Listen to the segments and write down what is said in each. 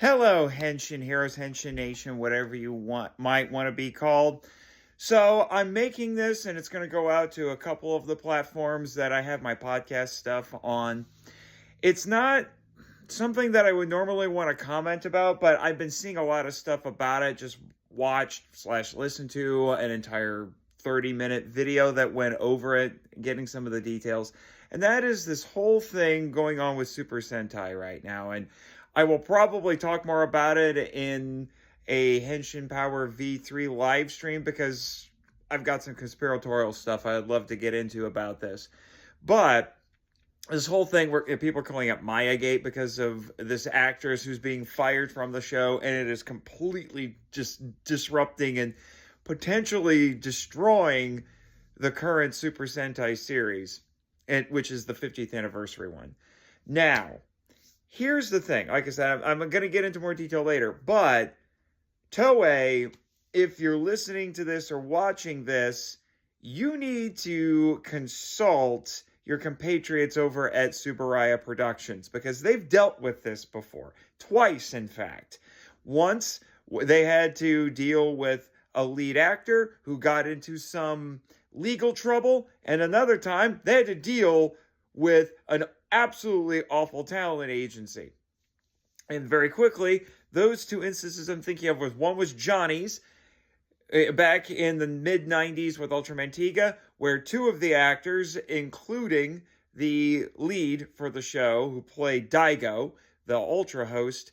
Hello, Henshin Heroes, Henshin Nation, whatever you might want to be called. So I'm making this, and it's going to go out to a couple of the platforms that I have my podcast stuff on. It's not something that I would normally want to comment about, but I've been seeing a lot of stuff about it. Just watched/listened to an entire 30-minute video that went over it, getting some of the details. And that is this whole thing going on with Super Sentai right now. And I will probably talk more about it in a Henshin Power V3 live stream because I've got some conspiratorial stuff I'd love to get into about this. But this whole thing where people are calling it Mayagate because of this actress who's being fired from the show, and it is completely just disrupting and potentially destroying the current Super Sentai series, which is the 50th anniversary one. Now, here's the thing. Like I said, I'm going to get into more detail later, but Toei, if you're listening to this or watching this, you need to consult your compatriots over at Subaraya Productions because they've dealt with this before. Twice, in fact. Once, they had to deal with a lead actor who got into some legal trouble, and another time, they had to deal with an absolutely awful talent agency. And very quickly, those two instances I'm thinking of was one was Johnny's, back in the mid-90s with Ultraman Tiga, where two of the actors, including the lead for the show, who played Daigo, the Ultra host,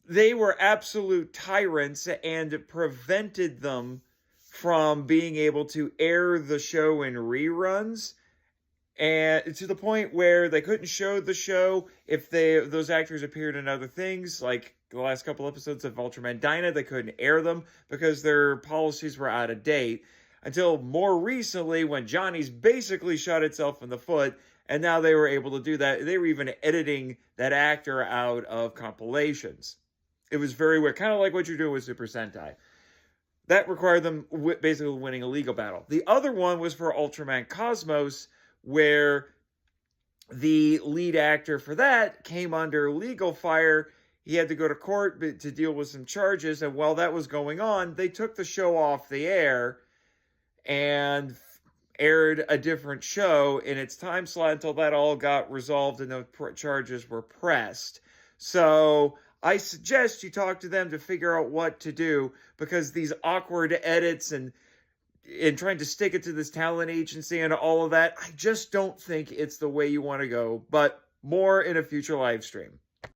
they were absolute tyrants and prevented them from being able to air the show in reruns, and to the point where they couldn't show the show if those actors appeared in other things, like the last couple episodes of Ultraman Dyna. They couldn't air them because their policies were out of date, until more recently when Johnny's basically shot itself in the foot, and now they were able to do that. They were even editing that actor out of compilations. It was very weird, kind of like what you're doing with Super Sentai. That required them basically winning a legal battle. The other one was for Ultraman Cosmos, where the lead actor for that came under legal fire. He had to go to court to deal with some charges, and while that was going on, they took the show off the air and aired a different show in its time slot until that all got resolved and the charges were pressed. So I suggest you talk to them to figure out what to do, because these awkward edits and trying to stick it to this talent agency and all of that, I just don't think it's the way you want to go. But more in a future live stream.